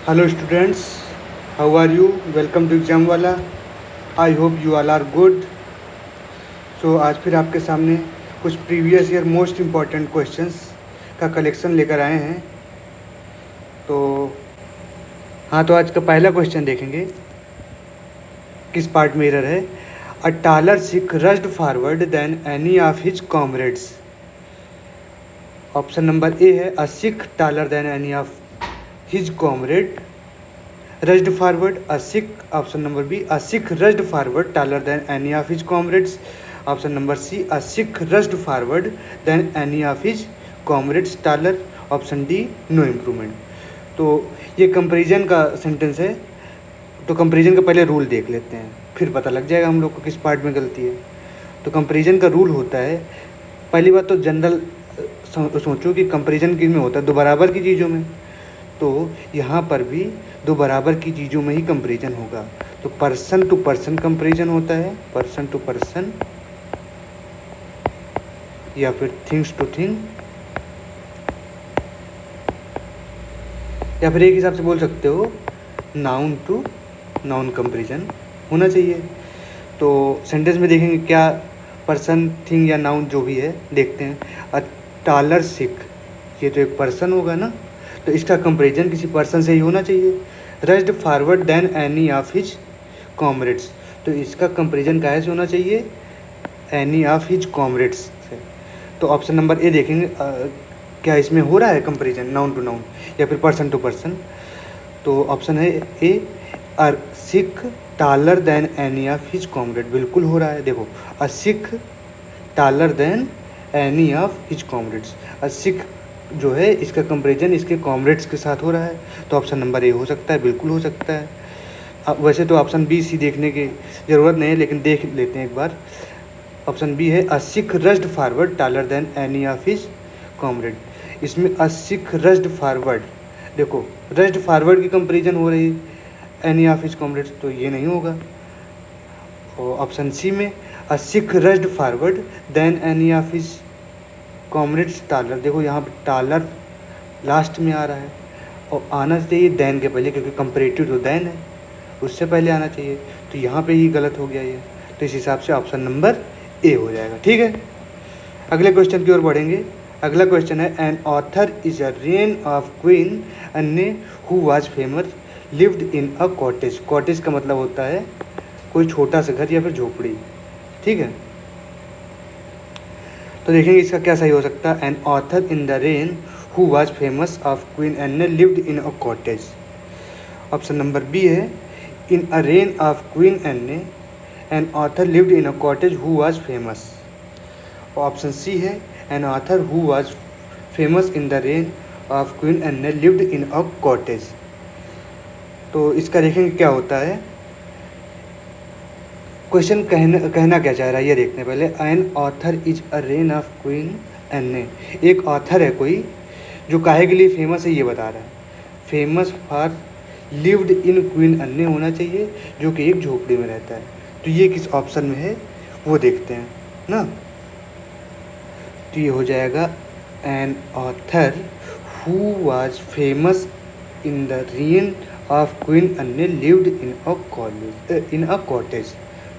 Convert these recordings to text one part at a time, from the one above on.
Hello students, how are you? Welcome to Examwala. I hope you all are good. So आज फिर आपके सामने कुछ previous year most important questions का collection लेकर आए हैं। तो आज का पहला क्वेश्चन देखेंगे किस पार्ट में एरर है। A taller Sikh rushed forward then any of his comrades. Option number A है a Sikh taller than any of his comrade rushed forward a Sikh. Option number B a Sikh rushed forward taller than any of his comrades. Option number C a Sikh rushed forward than any of his comrades taller. Option D no improvement. तो ये comparison का sentence है, तो comparison का पहले rule देख लेते हैं, फिर पता लग जाएगा हम लोग को किस पार्ट में गलती है। तो कंपैरिजन का रूल होता है, पहली बात तो जनरल सोचो कि कंपैरिजन किस में होता है, दो बराबर की चीज़ों में। तो यहाँ पर भी दो बराबर की चीज़ों में ही कंपैरिजन होगा। तो पर्सन टू पर्सन कंपैरिजन होता है, पर्सन टू पर्सन, या फिर थिंग्स टू थिंग, या फिर एक हिसाब से बोल सकते हो नाउन टू नाउन कंपैरिजन होना चाहिए। तो सेंटेंस में देखेंगे क्या पर्सन, थिंग या नाउन जो भी है देखते हैं। अ टालर सिख, ये तो एक पर्सन होगा ना, तो इसका कंपैरिजन किसी पर्सन से ही होना चाहिए। Rushed forward then any of his comrades, तो इसका कंपैरिजन काहे से होना चाहिए, एनी ऑफ हिज कॉमरेड्स से। तो ऑप्शन नंबर ए देखेंगे क्या इसमें हो रहा है कंपैरिजन नाउन टू नाउन या फिर पर्सन टू पर्सन। तो ऑप्शन है A a Sikh taller than any of his comrade, बिल्कुल हो रहा है। देखो a Sikh taller than any of his comrades, a Sikh जो है इसका कंपैरिजन इसके कॉमरेड्स के साथ हो रहा है। तो ऑप्शन नंबर ए हो सकता है, बिल्कुल हो सकता है। अब वैसे तो ऑप्शन बी सी देखने की ज़रूरत नहीं है, लेकिन देख लेते हैं एक बार। ऑप्शन बी है a Sikh rushed forward taller than any of his comrade. इसमें अ सिख रश्ड फॉरवर्ड, देखो रश्ड फॉरवर्ड की कंपैरिजन हो रही है एनी ऑफ हिज कॉमरेड्स, तो ये नहीं होगा। और ऑप्शन सी में a Sikh rushed forward then any of his comrades taller, देखो यहाँ पे टालर लास्ट में आ रहा है और आना चाहिए दैन के पहले, क्योंकि कंपैरेटिव तो दैन है, उससे पहले आना चाहिए। तो यहाँ पे ही गलत हो गया ये, तो इस हिसाब से ऑप्शन नंबर ए हो जाएगा। ठीक है, अगले क्वेश्चन की ओर बढ़ेंगे। अगला क्वेश्चन है an author is a reign of queen Anne who was famous lived in a cottage. Cottage का मतलब होता है कोई छोटा सा घर या फिर झोपड़ी। ठीक है, तो देखेंगे इसका क्या सही हो सकता है। An author in the reign who was famous of queen Anne lived in a cottage. Option number B है in a reign of queen Anne an author lived in a cottage who was famous. Option C है an author who was famous in the reign of queen Anne lived in a cottage. तो इसका देखेंगे क्या होता है, question कहना क्या चाह रहा है ये देखते हैं पहले। N author is a reign of queen एन्ने, एक ऑथर है कोई जो काहे के लिए फेमस है ये बता रहा है। Famous for lived in queen एन्ने होना चाहिए, जो कि एक झोपड़ी में रहता है। तो ये किस ऑप्शन में है वो देखते हैं ना। तो ये हो जाएगा N author who was famous in the reign of queen Anne lived in a cottage.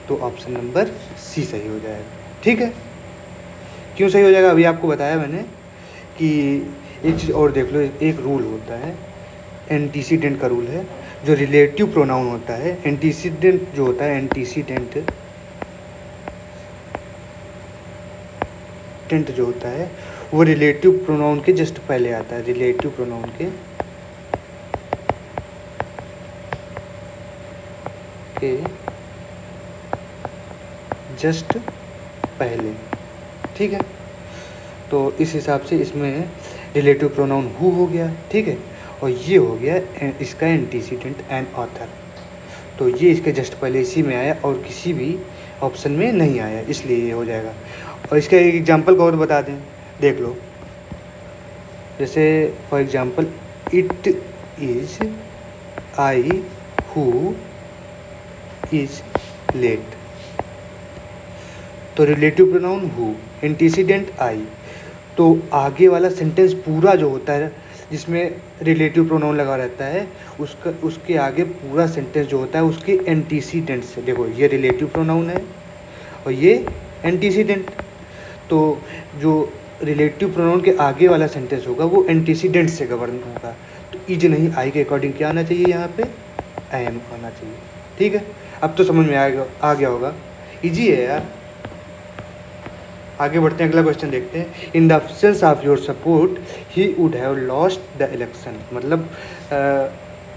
तो ऑप्शन नंबर सी सही हो जाएगा। ठीक है, क्यों सही हो जाएगा अभी आपको बताया मैंने कि एक चीज़ और देख लो। एक रूल होता है एंटीसीडेंट का रूल है, जो रिलेटिव प्रोनाउन होता है। एंटीसीडेंट जो होता है, एंटीसीडेंट जो होता है वो रिलेटिव प्रोनाउन के जस्ट पहले आता है। रिलेटिव प्रोनाउन के जस्ट पहले। ठीक है, तो इस हिसाब से इसमें रिलेटिव प्रोनाउन हु हो गया। ठीक है, और ये हो गया इसका एंटीसीडेंट एन ऑथर। तो ये इसके जस्ट पहले इसी में आया और किसी भी ऑप्शन में नहीं आया, इसलिए ये हो जाएगा। और इसका एक एग्जांपल को और बता दें, देख लो। जैसे for example it is I who is late, तो relative pronoun who, antecedent I. तो आगे वाला सेंटेंस पूरा जो होता है, जिसमें रिलेटिव प्रोनाउन लगा रहता है उसके आगे पूरा सेंटेंस जो होता है उसके एंटीसीडेंट से, देखो ये रिलेटिव प्रोनाउन है और ये एंटीसीडेंट, तो जो रिलेटिव प्रोनाउन के आगे वाला सेंटेंस होगा वो एंटीसीडेंट से गवर्न होगा। तो इज नहीं, आई के अकॉर्डिंग क्या आना चाहिए यहाँ पे, आई एम आना चाहिए। ठीक है, अब तो समझ में आ गया होगा, इजी है यार। आगे बढ़ते हैं, अगला क्वेश्चन देखते हैं। In the absence of your support he would have lost the election, मतलब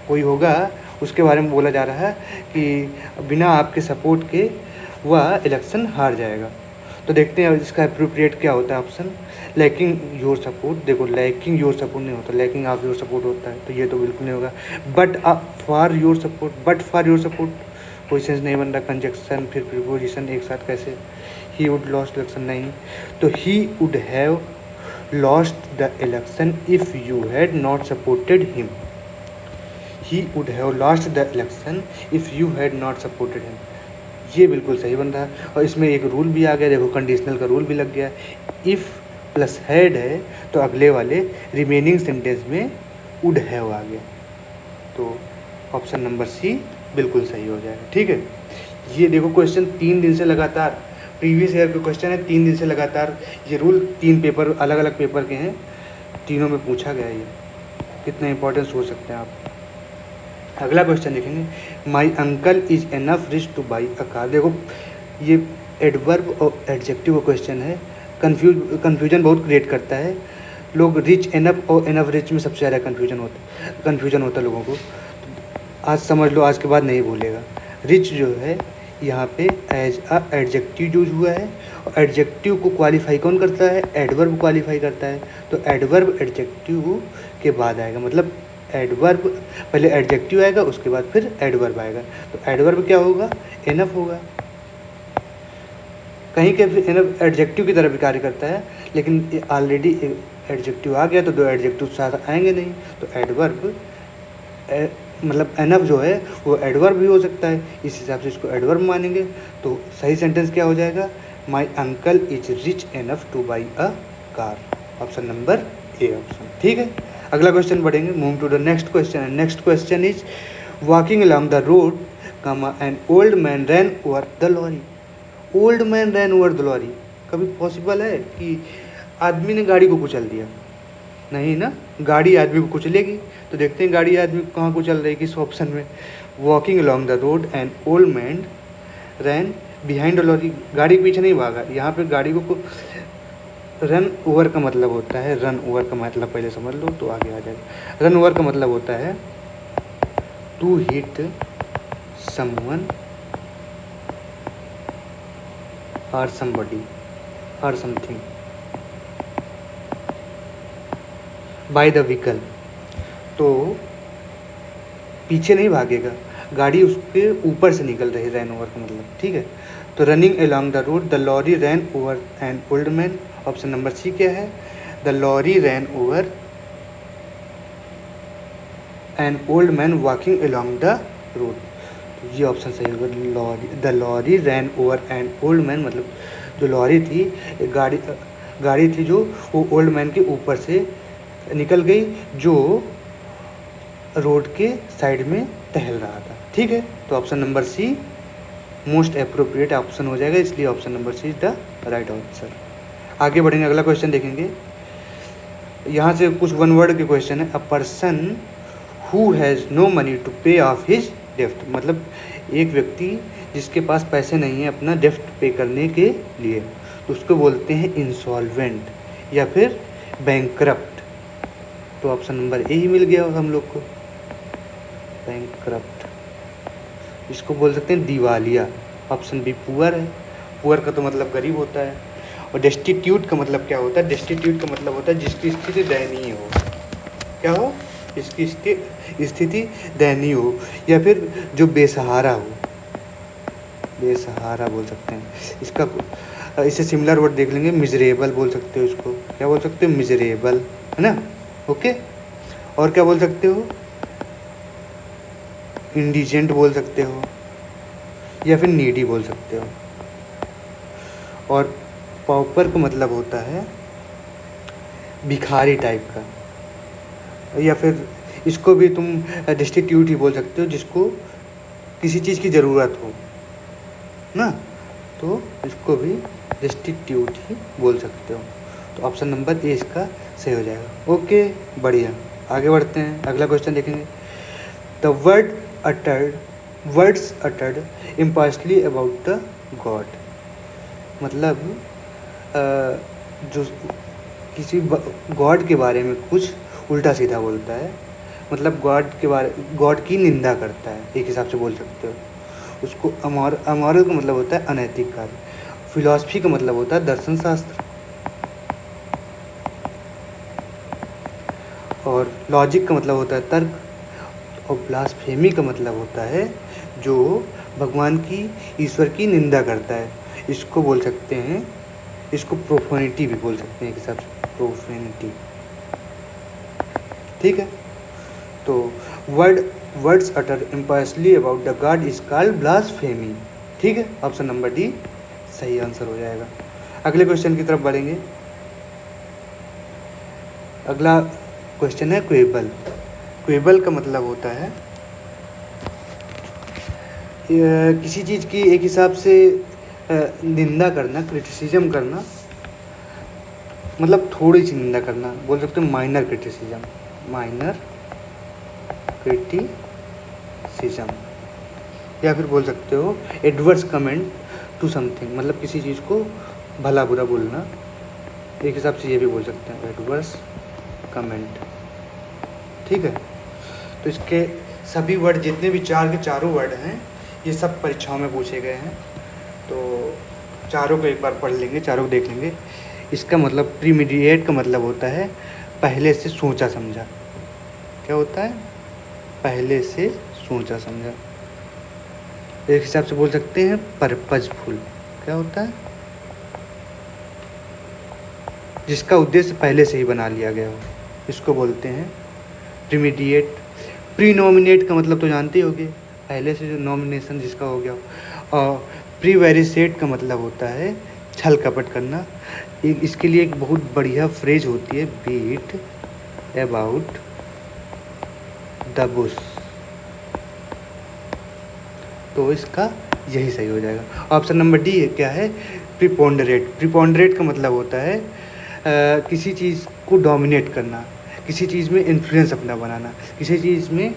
कोई होगा उसके बारे में बोला जा रहा है कि बिना आपके सपोर्ट के वह इलेक्शन हार जाएगा। तो देखते हैं इसका अप्रोप्रिएट क्या होता है ऑप्शन, लैकिंग योर सपोर्ट। देखो लैकिंग योर सपोर्ट नहीं होता, लैकिंग ऑफ योर सपोर्ट होता है, तो ये तो बिल्कुल नहीं होगा। But for your support, but for your support कोई सेंस नहीं बन रहा, कंजक्शन फिर प्रीपोजिशन एक साथ कैसे, ही वुड लॉस्ट इलेक्शन नहीं, तो he would have lost the election if you had not supported him, he would have lost the election if you had not supported him, ये बिल्कुल सही बन रहा है। और इसमें एक रूल भी आ गया, देखो कंडीशनल का रूल भी लग गया। इफ़ प्लस हैड है तो अगले वाले रिमेनिंग सेंटेंस में वुड हैव आ गया, तो ऑप्शन नंबर सी बिल्कुल सही हो जाएगा। ठीक है, ये देखो क्वेश्चन 3 दिन से लगातार, प्रीवियस ईयर के क्वेश्चन है, 3 दिन से लगातार ये रूल 3 पेपर अलग अलग पेपर के हैं, तीनों में पूछा गया। ये कितना इंपॉर्टेंस हो सकते हैं आप। अगला क्वेश्चन देखेंगे, माई uncle is enough reach to buy a car. देखो ये एडवर्ब और एडजेक्टिव का क्वेश्चन है, कन्फ्यूजन बहुत क्रिएट करता है। लोग रिच एनफ और एनफ रिच में सबसे ज़्यादा कन्फ्यूजन होता है लोगों को। तो आज समझ लो, आज के बाद नहीं भूलेगा। रिच जो है यहाँ पे एज अ एडजेक्टिव यूज हुआ है, और एडजेक्टिव को क्वालिफाई कौन करता है, एडवर्ब क्वालिफाई करता है। तो एडवर्ब एडजेक्टिव के बाद आएगा, मतलब एडवर्ब पहले एडजेक्टिव आएगा उसके बाद फिर एडवर्ब आएगा। तो एडवर्ब क्या होगा, एनफ होगा। कहीं के एनफ एडजेक्टिव की तरह भी कार्य करता है, लेकिन ऑलरेडी एडजेक्टिव आ गया तो 2 एडजेक्टिव साथ आएंगे नहीं, तो एडवर्ब मतलब एनफ जो है वो एडवर्ब भी हो सकता है, इस हिसाब से इसको एडवर्ब मानेंगे। तो सही सेंटेंस क्या हो जाएगा, my uncle is rich enough to buy a car, option number A option. ठीक है, अगला क्वेश्चन बढ़ेंगे, move to the next question. And next question is walking along the road an old man ran over the lorry. Old man ran over the lorry, कभी possible है कि आदमी ने गाड़ी को कुचल दिया, नहीं ना, गाड़ी आदमी को कुचलेगी। तो देखते हैं गाड़ी आदमी को कहाँ कुचल रही है, किस ऑप्शन में। Walking along the road an old man ran behind the lorry, गाड़ी के पीछे नहीं भागा। यहाँ पे गाड़ी को रन ओवर का मतलब होता है, रन ओवर का मतलब पहले समझ लो तो आगे आ जाएगा। रन ओवर का मतलब होता है टू हिट समवन और समबडी और समथिंग बाय द व्हीकल। तो पीछे नहीं भागेगा, गाड़ी उसके ऊपर से निकल रही है, रैन ओवर का मतलब। ठीक है, तो running along the road the lorry ran over an old man, option number C क्या है, the lorry ran over an old man walking along the road, तो ये ऑप्शन सही होगा। The lorry ran over an old man, मतलब जो lorry थी, गाड़ी थी जो वो ओल्ड मैन के ऊपर से निकल गई, जो रोड के साइड में टहल रहा था। ठीक है, तो option number C most appropriate option हो जाएगा, इसलिए option number C is the right answer. आगे बढ़ेंगे, अगला क्वेश्चन देखेंगे। यहाँ से कुछ वन वर्ड के क्वेश्चन है। A person who has no money to pay off his डेफ्ट, मतलब एक व्यक्ति जिसके पास पैसे नहीं है अपना डेफ्ट पे करने के लिए, तो उसको बोलते हैं इंसॉल्वेंट या फिर बैंकरप्ट। तो ऑप्शन नंबर ए ही मिल गया हम लोग को, बैंकरप्ट। इसको बोल सकते हैं दिवालिया, ऑप्शन बी पुअर है। पुअर का तो मतलब गरीब होता है। और डेस्टिट्यूट का मतलब क्या होता है, डेस्टिट्यूट का मतलब होता है जिसकी स्थिति दयनीय हो। क्या हो, जिसकी स्थिति दयनीय हो, या फिर जो बेसहारा हो, बेसहारा बोल सकते हैं इसका। इससे सिमिलर वर्ड देख लेंगे, मिजरेबल बोल सकते हो इसको। क्या बोल सकते हो, मिजरेबल, है ना। ओके, और क्या बोल सकते हो, इंडिजेंट बोल सकते हो, या फिर नीडी बोल सकते हो। और पॉपर का मतलब होता है भिखारी टाइप का, या फिर इसको भी तुम डिस्टिट्यूट ही बोल सकते हो, जिसको किसी चीज़ की ज़रूरत हो ना, तो इसको भी डिस्टिट्यूट ही बोल सकते हो। तो ऑप्शन नंबर ए इसका सही हो जाएगा। ओके, बढ़िया, आगे बढ़ते हैं, अगला क्वेश्चन देखेंगे। The words uttered impartially about the God, मतलब जो किसी गॉड के बारे में कुछ उल्टा सीधा बोलता है, मतलब गॉड की निंदा करता है, एक हिसाब से बोल सकते हो। उसको अमॉरल का मतलब होता है अनैतिक कार्य, फिलॉसफी का मतलब होता है दर्शन शास्त्र, और लॉजिक का मतलब होता है तर्क, और ब्लास्फेमी का मतलब होता है जो भगवान की, ईश्वर की निंदा करता है। इसको बोल सकते हैं, इसको प्रोफेनिटी भी बोल सकते हैं एक हिसाब से, प्रोफेनिटी। ठीक है, तो words utter impartially about the God is called blasphemy. ठीक है, ऑप्शन नंबर डी सही आंसर हो जाएगा। अगले क्वेश्चन की तरफ बढ़ेंगे। अगला क्वेश्चन है क्वेबल। क्वेबल का मतलब होता है किसी चीज़ की एक हिसाब से निंदा करना, क्रिटिसिज्म करना, मतलब थोड़ी सी निंदा करना, बोल सकते हो माइनर क्रिटिसिज्म, माइनर क्रिटिसिज्म, या फिर बोल सकते हो एडवर्स कमेंट टू समथिंग, मतलब किसी चीज़ को भला बुरा बोलना, एक हिसाब से ये भी बोल सकते हैं एडवर्स कमेंट। ठीक है, तो इसके सभी वर्ड, जितने भी चार के चारों वर्ड हैं, ये सब परीक्षाओं में पूछे गए हैं, तो चारों को एक बार पढ़ लेंगे, चारों को देख लेंगे। इसका मतलब प्रीमीडिएट का मतलब होता है पहले से सोचा समझा। क्या होता है? पहले से सोचा समझा। एक हिसाब से बोल सकते हैं पर्पजफुल। क्या होता है? जिसका उद्देश्य पहले से ही बना लिया गया हो, इसको बोलते हैं प्रीमीडिएट। प्रीनोमिनेट का मतलब तो जानते ही होंगे, पहले से जो नॉमिनेशन जिसका हो गया हो। और प्रीवेरिसेट का मतलब होता है छल कपट करना। इसके लिए एक बहुत बढ़िया फ्रेज होती है, बीट अबाउट द बुश। तो इसका यही सही हो जाएगा। ऑप्शन नंबर डी क्या है? प्रीपोंडरेट। प्रीपोंडरेट का मतलब होता है किसी चीज़ को डोमिनेट करना, किसी चीज़ में इन्फ्लुएंस अपना बनाना, किसी चीज़ में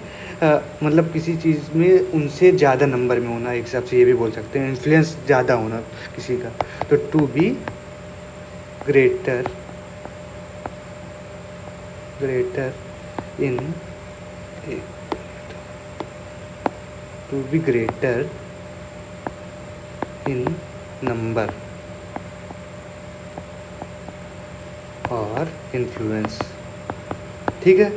मतलब किसी चीज़ में उनसे ज़्यादा नंबर में होना, एक हिसाब से ये भी बोल सकते हैं इन्फ्लुएंस ज़्यादा होना किसी का। तो to be greater in to be greater in number और इन्फ्लुएंस। ठीक है,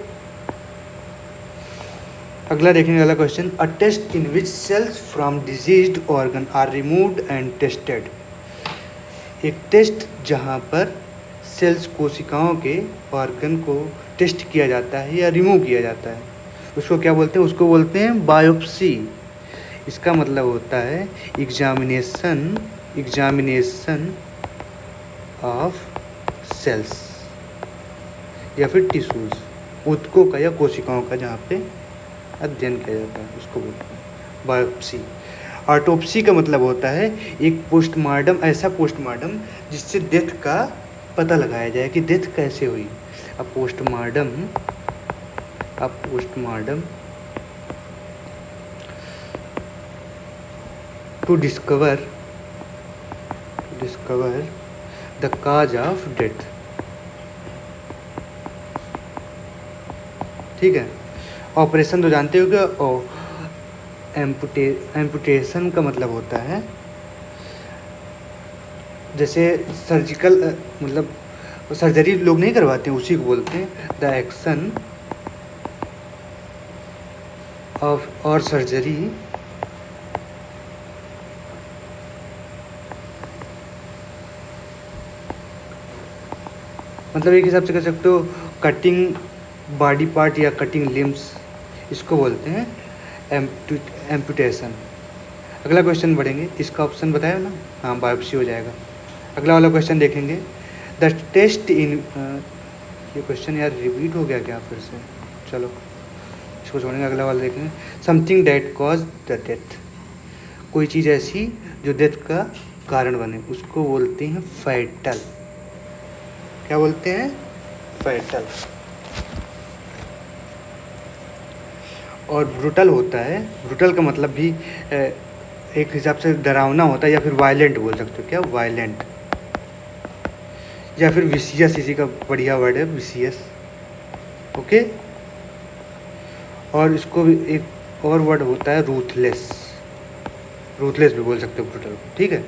अगला देखेंगे। अगला question, a test in which cells from diseased organ are removed and tested. एक टेस्ट जहाँ पर सेल्स, कोशिकाओं के ऑर्गन को टेस्ट किया जाता है या रिमूव किया जाता है, उसको क्या बोलते हैं? उसको बोलते हैं बायोप्सी। इसका मतलब होता है एग्जामिनेशन ऑफ सेल्स या फिर टिश्यूज़, ऊतकों का या कोशिकाओं का, जहाँ पे अध्ययन किया जाता है, उसको बोलते हैं बायोप्सी। ऑटोप्सी का मतलब होता है एक पोस्टमार्टम, ऐसा पोस्टमार्टम जिससे डेथ का पता लगाया जाए कि डेथ कैसे हुई। अब postmortem to discover the cause of death. ठीक है, ऑपरेशन तो जानते हो क्या? और एम्पुटेशन का मतलब होता है जैसे सर्जिकल, मतलब सर्जरी लोग नहीं करवाते हैं, उसी को बोलते हैं द एक्शन ऑफ और सर्जरी मतलब एक हिसाब से कह सकते हो कटिंग बॉडी पार्ट या कटिंग लिम्स, इसको बोलते हैं एम्पुटेशन। अगला क्वेश्चन बढ़ेंगे, इसका ऑप्शन बताया ना, हाँ बायोप्सी हो जाएगा। अगला वाला क्वेश्चन देखेंगे, द टेस्ट इन ये क्वेश्चन यार रिपीट हो गया क्या फिर से? चलो इसको छोड़ेंगे, अगला वाला देखेंगे। Something that cause the death, कोई चीज़ ऐसी जो डेथ का कारण बने, उसको बोलते हैं फैटल। क्या बोलते हैं? फैटल। और ब्रूटल होता है, ब्रूटल का मतलब भी एक हिसाब से डरावना होता है, या फिर वायलेंट बोल सकते हो। क्या? वायलेंट। या फिर विशियस, इसी का बढ़िया वर्ड है विशियस। ओके। और इसको भी एक और वर्ड होता है रूथलेस, रूथलेस भी बोल सकते हो ब्रूटल को, ठीक है।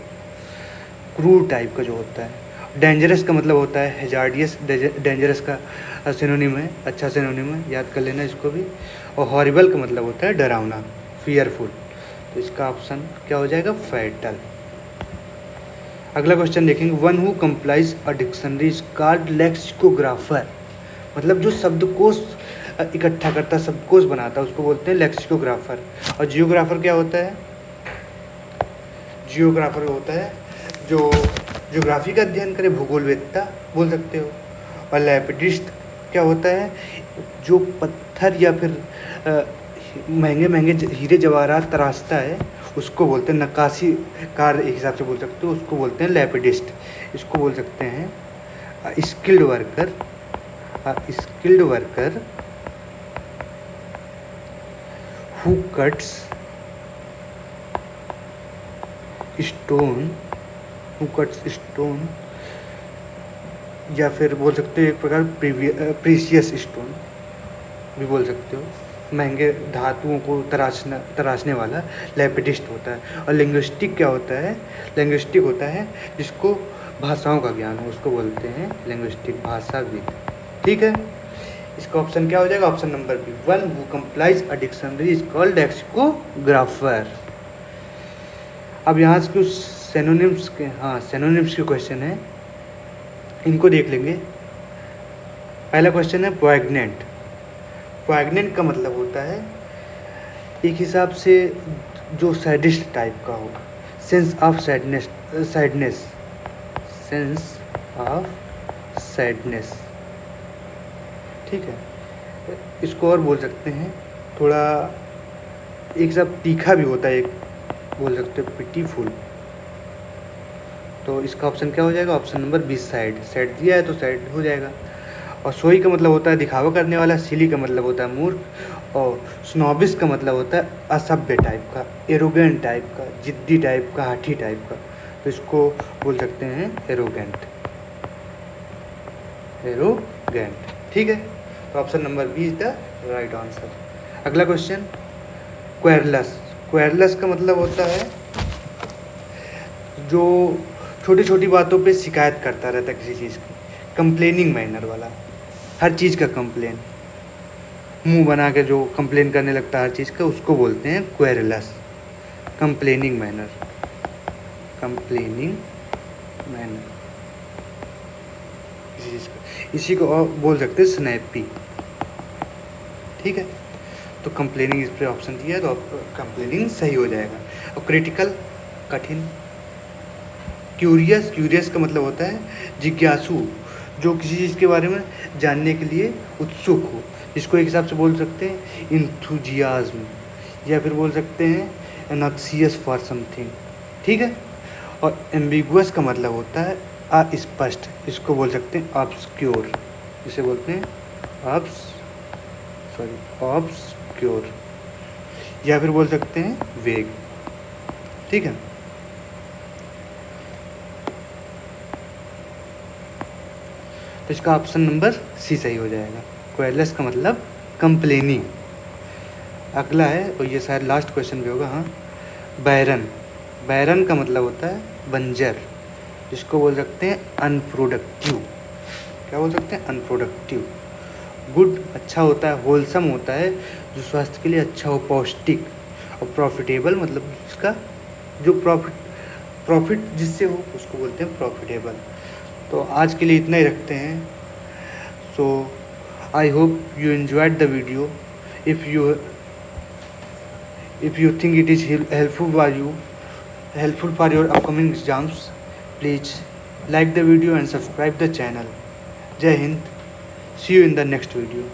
क्रूर टाइप का जो होता है। डेंजरस का मतलब होता है हेजार्डियस, डेंजरस का सिनोनिम है, अच्छा सिनोनिम है, याद कर लेना इसको भी। और हॉरिबल का मतलब होता है डरावना, फियरफुल। तो इसका ऑप्शन क्या हो जाएगा? फैटल। अगला क्वेश्चन देखेंगे। One who compiles a dictionary is called lexicographer, मतलब जो शब्दकोश इकट्ठा करता, शब्दकोश बनाता है, उसको बोलते हैं लेक्सिकोग्राफर। और जियोग्राफर क्या होता है? जियोग्राफर होता है जो ज्योग्राफी का अध्ययन करे, भूगोलवेत्ता बोल सकते हो। और लैपिडिस्ट क्या होता है? जो पत्थर या फिर महंगे महंगे हीरे जवाहरात तराशता है, उसको बोलते हैं नक्काशी कार, एक हिसाब से बोल सकते हो, उसको बोलते हैं लैपिडिस्ट। इसको बोल सकते हैं skilled worker, skilled worker who cuts stone, who cuts stone, या फिर बोल सकते हो एक प्रकार प्रीशियस स्टोन भी बोल सकते हो। महंगे धातुओं को तराशने वाला लैपिडिस्ट होता है। और लिंग्विस्टिक क्या होता है? लिंग्विस्टिक होता है जिसको भाषाओं का ज्ञान हो, उसको बोलते हैं लिंग्विस्टिक, भाषाविद। ठीक है। इसका ऑप्शन क्या हो जाएगा? Option number B. One who compiles a dictionary is called lexicographer. अब यहाँ से कुछ सिनोनिम्स के, सिनोनिम्स के क्वेश्चन है, इनको देख लेंगे। पहला क्वेश्चन है पोएग्नेंट। पोएग्नेंट का मतलब होता है एक हिसाब से जो सैडिस्ट टाइप का हो, sense of sadness, sense of sadness, ठीक है। इसको और बोल सकते हैं थोड़ा एक हिसाब तीखा भी होता है, एक बोल सकते हो पिटीफुल। तो इसका ऑप्शन क्या हो जाएगा? Option number 20 sad. सैड दिया है तो सैड हो जाएगा। और सोई का मतलब होता है दिखावा करने वाला, सिली का मतलब होता है मूर्ख, और स्नॉबिस का मतलब होता है असभ्य टाइप का, एरोगेंट टाइप का, जिद्दी टाइप का, हाठी टाइप का। तो इसको बोल सकते हैं एरोगेंट, एरोगेंट, ठीक है। तो option number B is the right answer. अगला क्वेश्चन, क्वेरलस। क्वेरलस का मतलब होता है जो छोटी छोटी बातों पे शिकायत करता रहता है किसी चीज़ की, कंप्लेनिंग मैनर वाला, हर चीज़ का कंप्लेन, मुंह बना के जो कंप्लेन करने लगता है हर चीज़ का, उसको बोलते हैं क्वेरलस, कंप्लेनिंग मैनर, कंप्लेनिंग मैनर किसी चीज़ का। इसी को और बोल सकते हैं स्नैपी, ठीक है। तो कंप्लेनिंग इस पर ऑप्शन दिया है, तो कंप्लेनिंग सही हो जाएगा। और क्रिटिकल, कठिन। क्यूरियस, क्यूरियस का मतलब होता है जिज्ञासु, जो किसी चीज़ के बारे में जानने के लिए उत्सुक हो, जिसको एक हिसाब से बोल सकते हैं इंथुजियाज्म, या फिर बोल सकते हैं एनॉक्सियस फॉर समथिंग, ठीक है। और एम्बिगुअस का मतलब होता है अस्पष्ट, इसको बोल सकते हैं ऑब्सक्योर, इसे बोलते हैं ऑब्सक्योर, या फिर बोल सकते हैं वेग, ठीक है। तो इसका ऑप्शन नंबर सी सही हो जाएगा। क्वेरलस का मतलब कंप्लेनिंग। अगला है, और ये शायद लास्ट क्वेश्चन भी होगा, बैरन। बैरन का मतलब होता है बंजर, जिसको बोल सकते हैं अनप्रोडक्टिव। क्या बोल सकते हैं? अनप्रोडक्टिव। गुड अच्छा होता है, होलसम होता है, जो स्वास्थ्य के लिए अच्छा हो, पौष्टिक। और प्रॉफिटेबल मतलब इसका जो प्रॉफिट जिससे हो, उसको बोलते हैं प्रॉफिटेबल। तो आज के लिए इतना ही रखते हैं। So I hope you enjoyed the video. If you think it is helpful for your upcoming exams, please like the video and subscribe the channel. Jai Hind. See you in the next video.